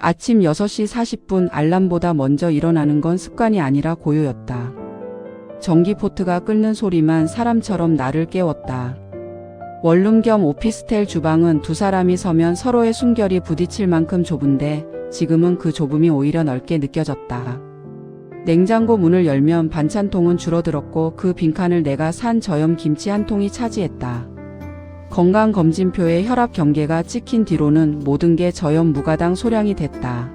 아침 6시 40분 알람보다 먼저 일어나는 건 습관이 아니라 고요였다. 전기포트가 끓는 소리만 사람처럼 나를 깨웠다. 원룸 겸 오피스텔 주방은 두 사람이 서면 서로의 숨결이 부딪힐 만큼 좁은데 지금은 그 좁음이 오히려 넓게 느껴졌다. 냉장고 문을 열면 반찬통은 줄어들었고 그 빈칸을 내가 산 저염 김치 한 통이 차지했다. 건강검진표에 혈압 경계가 찍힌 뒤로는 모든 게 저염 무가당 소량이 됐다.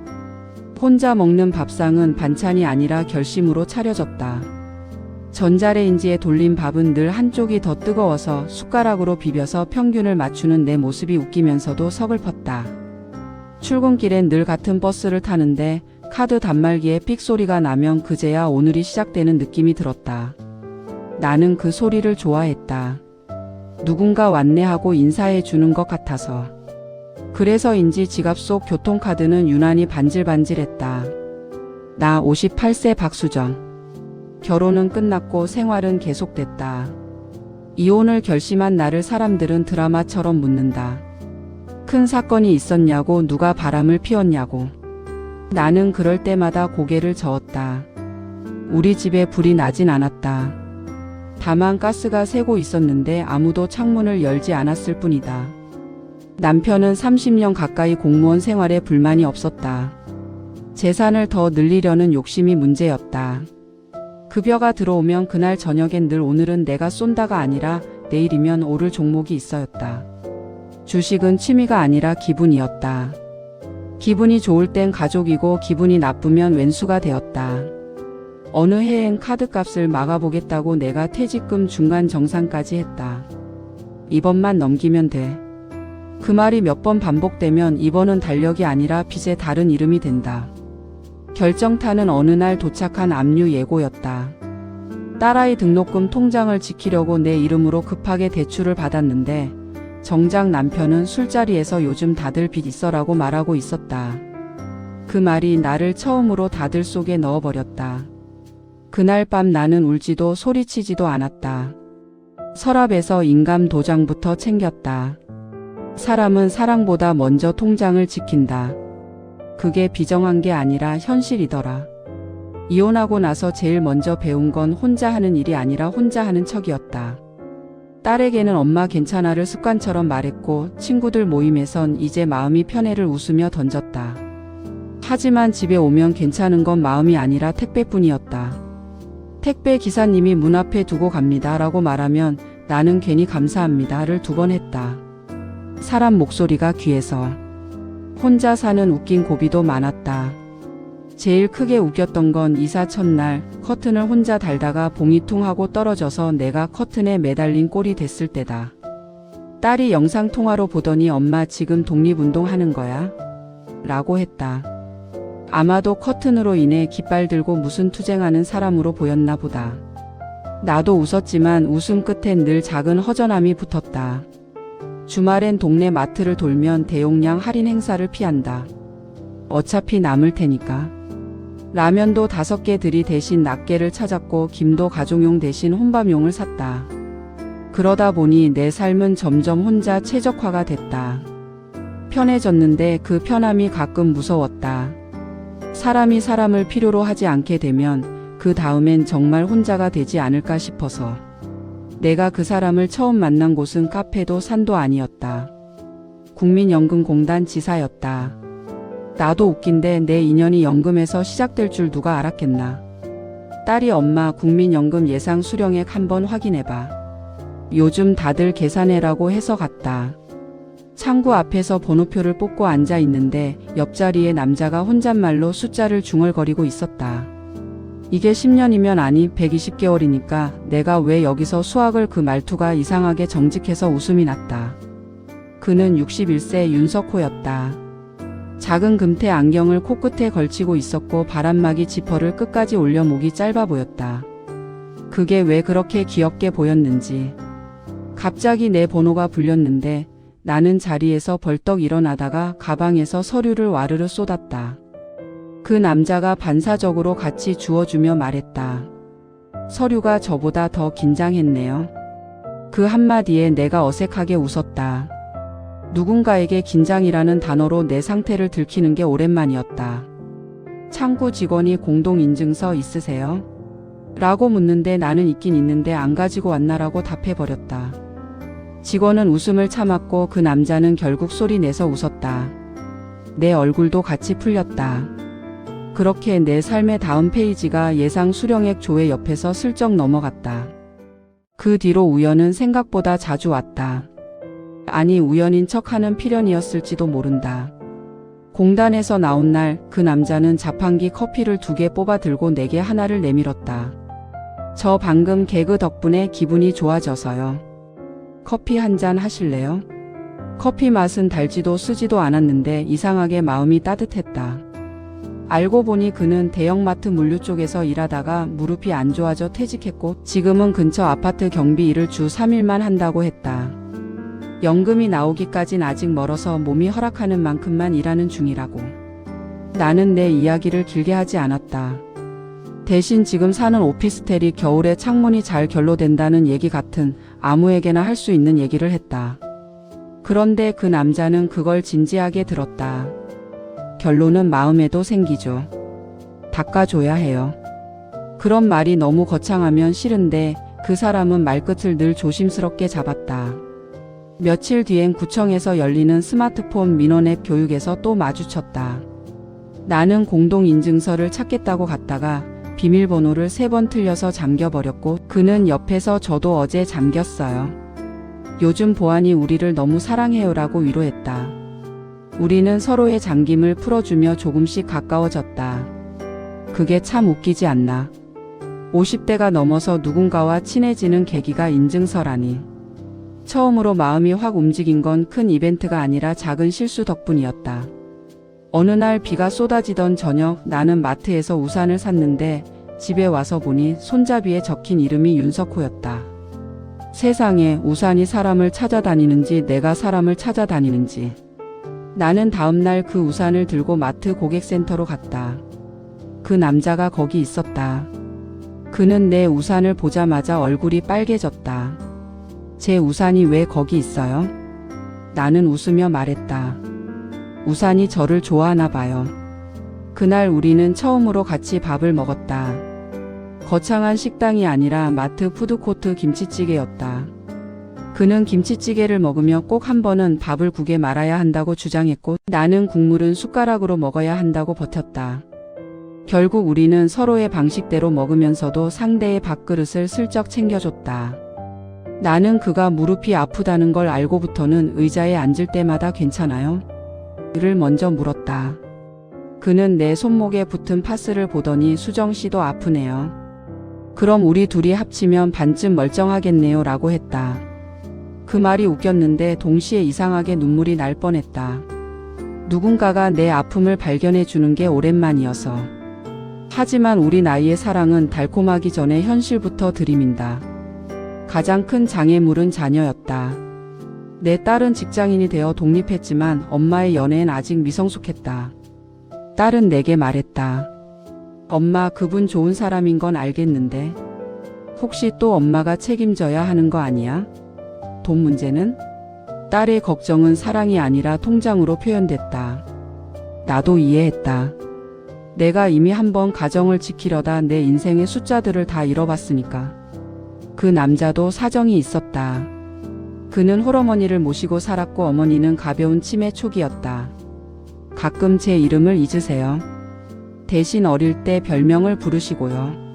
혼자 먹는 밥상은 반찬이 아니라 결심으로 차려졌다. 전자레인지에 돌린 밥은 늘 한쪽이 더 뜨거워서 숟가락으로 비벼서 평균을 맞추는 내 모습이 웃기면서도 서글펐다. 출근길엔 늘 같은 버스를 타는데 카드 단말기에 삑 소리가 나면 그제야 오늘이 시작되는 느낌이 들었다. 나는 그 소리를 좋아했다. 누군가 왔네 하고 인사해 주는 것 같아서. 그래서인지 지갑 속 교통카드는 유난히 반질반질했다. 나 58세 박수정. 결혼은 끝났고 생활은 계속됐다. 이혼을 결심한 나를 사람들은 드라마처럼 묻는다. 큰 사건이 있었냐고, 누가 바람을 피웠냐고. 나는 그럴 때마다 고개를 저었다. 우리 집에 불이 나진 않았다. 다만 가스가 새고 있었는데 아무도 창문을 열지 않았을 뿐이다. 남편은 30년 가까이 공무원 생활에 불만이 없었다. 재산을 더 늘리려는 욕심이 문제였다. 급여가 들어오면 그날 저녁엔 늘 오늘은 내가 쏜다가 아니라 내일이면 오를 종목이 있어였다. 주식은 취미가 아니라 기분이었다. 기분이 좋을 땐 가족이고 기분이 나쁘면 왼수가 되었다. 어느 해엔 카드값을 막아보겠다고 내가 퇴직금 중간 정산까지 했다. 이번만 넘기면 돼. 그 말이 몇 번 반복되면 이번은 달력이 아니라 빚의 다른 이름이 된다. 결정타는 어느 날 도착한 압류 예고였다. 딸아이 등록금 통장을 지키려고 내 이름으로 급하게 대출을 받았는데 정작 남편은 술자리에서 요즘 다들 빚 있어라고 말하고 있었다. 그 말이 나를 처음으로 다들 속에 넣어버렸다. 그날 밤 나는 울지도 소리치지도 않았다. 서랍에서 인감 도장부터 챙겼다. 사람은 사랑보다 먼저 통장을 지킨다. 그게 비정한 게 아니라 현실이더라. 이혼하고 나서 제일 먼저 배운 건 혼자 하는 일이 아니라 혼자 하는 척이었다. 딸에게는 엄마 괜찮아를 습관처럼 말했고 친구들 모임에선 이제 마음이 편해를 웃으며 던졌다. 하지만 집에 오면 괜찮은 건 마음이 아니라 택배뿐이었다. 택배 기사님이 문 앞에 두고 갑니다 라고 말하면 나는 괜히 감사합니다를 2번 했다. 사람 목소리가 귀해서. 혼자 사는 웃긴 고비도 많았다. 제일 크게 웃겼던 건 이사 첫날 커튼을 혼자 달다가 봉이퉁 하고 떨어져서 내가 커튼에 매달린 꼴이 됐을 때다. 딸이 영상통화로 보더니 엄마 지금 독립운동 하는 거야? 라고 했다. 아마도 커튼으로 인해 깃발 들고 무슨 투쟁하는 사람으로 보였나 보다. 나도 웃었지만 웃음 끝엔 늘 작은 허전함이 붙었다. 주말엔 동네 마트를 돌면 대용량 할인 행사를 피한다. 어차피 남을 테니까. 라면도 5개 들이 대신 낱개를 찾았고 김도 가족용 대신 혼밥용을 샀다. 그러다 보니 내 삶은 점점 혼자 최적화가 됐다. 편해졌는데 그 편함이 가끔 무서웠다. 사람이 사람을 필요로 하지 않게 되면 그 다음엔 정말 혼자가 되지 않을까 싶어서. 내가 그 사람을 처음 만난 곳은 카페도 산도 아니었다. 국민연금공단 지사였다. 나도 웃긴데 내 인연이 연금에서 시작될 줄 누가 알았겠나. 딸이 엄마 국민연금 예상 수령액 한번 확인해봐. 요즘 다들 계산해라고 해서 갔다. 창구 앞에서 번호표를 뽑고 앉아 있는데 옆자리에 남자가 혼잣말로 숫자를 중얼거리고 있었다. 이게 10년이면 아니 120개월이니까 내가 왜 여기서 수학을 그 말투가 이상하게 정직해서 웃음이 났다. 그는 61세 윤석호였다. 작은 금태 안경을 코끝에 걸치고 있었고 바람막이 지퍼를 끝까지 올려 목이 짧아 보였다. 그게 왜 그렇게 귀엽게 보였는지. 갑자기 내 번호가 불렸는데 나는 자리에서 벌떡 일어나다가 가방에서 서류를 와르르 쏟았다. 그 남자가 반사적으로 같이 주워주며 말했다. 서류가 저보다 더 긴장했네요. 그 한마디에 내가 어색하게 웃었다. 누군가에게 긴장이라는 단어로 내 상태를 들키는 게 오랜만이었다. 창구 직원이 공동인증서 있으세요? 라고 묻는데 나는 있긴 있는데 안 가지고 왔나라고 답해버렸다. 직원은 웃음을 참았고 그 남자는 결국 소리 내서 웃었다. 내 얼굴도 같이 풀렸다. 그렇게 내 삶의 다음 페이지가 예상 수령액 조회 옆에서 슬쩍 넘어갔다. 그 뒤로 우연은 생각보다 자주 왔다. 아니 우연인 척하는 필연이었을지도 모른다. 공단에서 나온 날 그 남자는 자판기 커피를 2개 뽑아 들고 내게 하나를 내밀었다. 저 방금 개그 덕분에 기분이 좋아져서요. 커피 한 잔 하실래요? 커피 맛은 달지도 쓰지도 않았는데 이상하게 마음이 따뜻했다. 알고 보니 그는 대형마트 물류 쪽에서 일하다가 무릎이 안 좋아져 퇴직했고 지금은 근처 아파트 경비 일을 주 3일만 한다고 했다. 연금이 나오기까진 아직 멀어서 몸이 허락하는 만큼만 일하는 중이라고. 나는 내 이야기를 길게 하지 않았다. 대신 지금 사는 오피스텔이 겨울에 창문이 잘 결로된다는 얘기 같은 아무에게나 할 수 있는 얘기를 했다. 그런데 그 남자는 그걸 진지하게 들었다. 결론은 마음에도 생기죠. 닦아줘야 해요. 그런 말이 너무 거창하면 싫은데 그 사람은 말끝을 늘 조심스럽게 잡았다. 며칠 뒤엔 구청에서 열리는 스마트폰 민원앱 교육에서 또 마주쳤다. 나는 공동인증서를 찾겠다고 갔다가 비밀번호를 3번 틀려서 잠겨버렸고 그는 옆에서 저도 어제 잠겼어요. 요즘 보안이 우리를 너무 사랑해요라고 위로했다. 우리는 서로의 잠김을 풀어주며 조금씩 가까워졌다. 그게 참 웃기지 않나. 50대가 넘어서 누군가와 친해지는 계기가 인증서라니. 처음으로 마음이 확 움직인 건 큰 이벤트가 아니라 작은 실수 덕분이었다. 어느 날 비가 쏟아지던 저녁 나는 마트에서 우산을 샀는데 집에 와서 보니 손잡이에 적힌 이름이 윤석호였다. 세상에 우산이 사람을 찾아다니는지 내가 사람을 찾아다니는지. 나는 다음날 그 우산을 들고 마트 고객센터로 갔다. 그 남자가 거기 있었다. 그는 내 우산을 보자마자 얼굴이 빨개졌다. 제 우산이 왜 거기 있어요? 나는 웃으며 말했다. 우산이 저를 좋아하나 봐요. 그날 우리는 처음으로 같이 밥을 먹었다. 거창한 식당이 아니라 마트 푸드코트 김치찌개였다. 그는 김치찌개를 먹으며 꼭 한 번은 밥을 국에 말아야 한다고 주장했고 나는 국물은 숟가락으로 먹어야 한다고 버텼다. 결국 우리는 서로의 방식대로 먹으면서도 상대의 밥그릇을 슬쩍 챙겨줬다. 나는 그가 무릎이 아프다는 걸 알고부터는 의자에 앉을 때마다 괜찮아요? 를 먼저 물었다. 그는 내 손목에 붙은 파스를 보더니 수정씨도 아프네요. 그럼 우리 둘이 합치면 반쯤 멀쩡하겠네요 라고 했다. 그 말이 웃겼는데 동시에 이상하게 눈물이 날 뻔했다. 누군가가 내 아픔을 발견해 주는 게 오랜만이어서. 하지만 우리 나이의 사랑은 달콤하기 전에 현실부터 들이민다. 가장 큰 장애물은 자녀였다. 내 딸은 직장인이 되어 독립했지만 엄마의 연애엔 아직 미성숙했다. 딸은 내게 말했다. 엄마 그분 좋은 사람인 건 알겠는데 혹시 또 엄마가 책임져야 하는 거 아니야? 돈 문제는? 딸의 걱정은 사랑이 아니라 통장으로 표현됐다. 나도 이해했다. 내가 이미 한번 가정을 지키려다 내 인생의 숫자들을 다 잃어봤으니까. 그 남자도 사정이 있었다. 그는 홀어머니를 모시고 살았고 어머니는 가벼운 치매 초기였다. 가끔 제 이름을 잊으세요. 대신 어릴 때 별명을 부르시고요.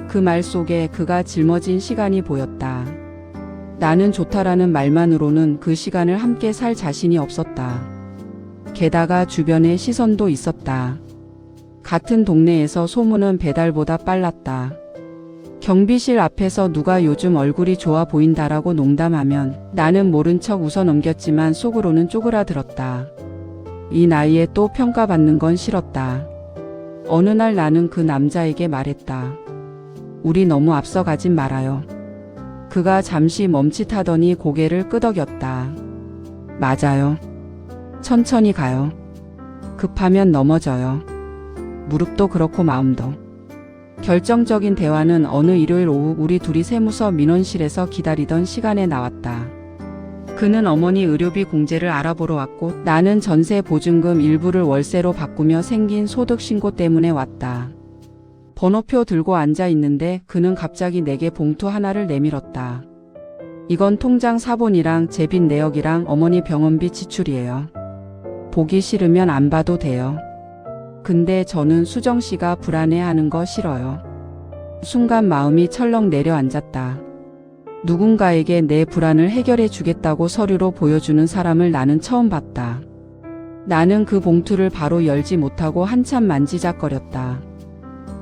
그 말 속에 그가 짊어진 시간이 보였다. 나는 좋다라는 말만으로는 그 시간을 함께 살 자신이 없었다. 게다가 주변에 시선도 있었다. 같은 동네에서 소문은 배달보다 빨랐다. 경비실 앞에서 누가 요즘 얼굴이 좋아 보인다라고 농담하면 나는 모른 척 웃어 넘겼지만 속으로는 쪼그라들었다. 이 나이에 또 평가받는 건 싫었다. 어느 날 나는 그 남자에게 말했다. 우리 너무 앞서가진 말아요. 그가 잠시 멈칫하더니 고개를 끄덕였다. 맞아요. 천천히 가요. 급하면 넘어져요. 무릎도 그렇고 마음도. 결정적인 대화는 어느 일요일 오후 우리 둘이 세무서 민원실에서 기다리던 시간에 나왔다. 그 그는 어머니 의료비 공제를 알아보러 왔고 나는 전세 보증금 일부를 월세로 바꾸며 생긴 소득 신고 때문에 왔다. 번호표 들고 앉아 있는데 그는 갑자기 내게 봉투 하나를 내밀었다. 이건 통장 사본이랑 제 빚 내역이랑 어머니 병원비 지출이에요. 보기 싫으면 안 봐도 돼요. 근데 저는 수정 씨가 불안해하는 거 싫어요. 순간 마음이 철렁 내려앉았다. 누군가에게 내 불안을 해결해 주겠다고 서류로 보여주는 사람을 나는 처음 봤다. 나는 그 봉투를 바로 열지 못하고 한참 만지작거렸다.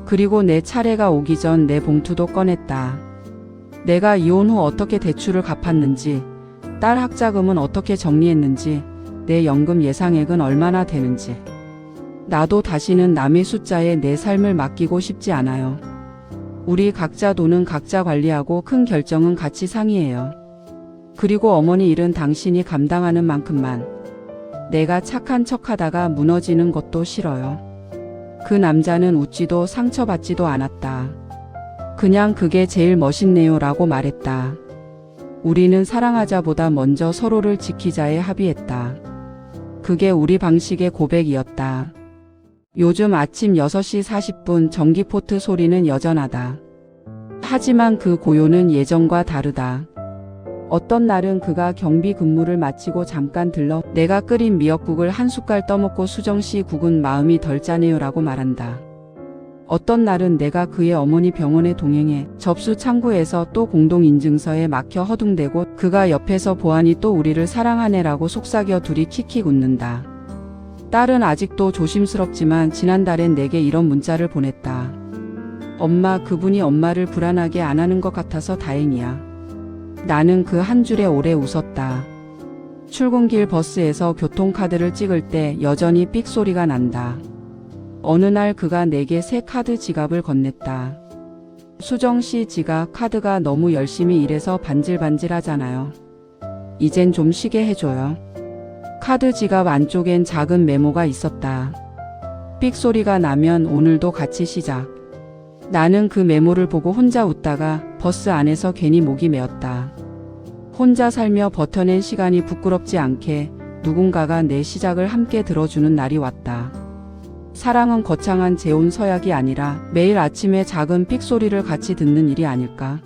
그리고 내 차례가 오기 전 내 봉투도 꺼냈다. 내가 이혼 후 어떻게 대출을 갚았는지, 딸 학자금은 어떻게 정리했는지, 내 연금 예상액은 얼마나 되는지. 나도 다시는 남의 숫자에 내 삶을 맡기고 싶지 않아요. 우리 각자 돈은 각자 관리하고 큰 결정은 같이 상의해요. 그리고 어머니 일은 당신이 감당하는 만큼만. 내가 착한 척하다가 무너지는 것도 싫어요. 그 남자는 웃지도 상처받지도 않았다. 그냥 그게 제일 멋있네요 라고 말했다. 우리는 사랑하자보다 먼저 서로를 지키자에 합의했다. 그게 우리 방식의 고백이었다. 요즘 아침 6시 40분 전기포트 소리는 여전하다. 하지만 그 고요는 예전과 다르다. 어떤 날은 그가 경비 근무를 마치고 잠깐 들러 내가 끓인 미역국을 한 숟갈 떠먹고 수정씨 국은 마음이 덜 짜네요 라고 말한다. 어떤 날은 내가 그의 어머니 병원에 동행해 접수 창구에서 또 공동인증서에 막혀 허둥대고 그가 옆에서 보아니 또 우리를 사랑하네라고 속삭여 둘이 킥킥 웃는다. 딸은 아직도 조심스럽지만 지난달엔 내게 이런 문자를 보냈다. 엄마, 그분이 엄마를 불안하게 안 하는 것 같아서 다행이야. 나는 그 한 줄에 오래 웃었다. 출근길 버스에서 교통카드를 찍을 때 여전히 삑 소리가 난다. 어느 날 그가 내게 새 카드 지갑을 건넸다. 수정씨 지갑 카드가 너무 열심히 일해서 반질반질하잖아요. 이젠 좀 쉬게 해줘요. 카드 지갑 안쪽엔 작은 메모가 있었다. 삑 소리가 나면 오늘도 같이 쉬자. 나는 그 메모를 보고 혼자 웃다가 버스 안에서 괜히 목이 메었다. 혼자 살며 버텨낸 시간이 부끄럽지 않게 누군가가 내 시작을 함께 들어주는 날이 왔다. 사랑은 거창한 재혼 서약이 아니라 매일 아침에 작은 삑 소리를 같이 듣는 일이 아닐까.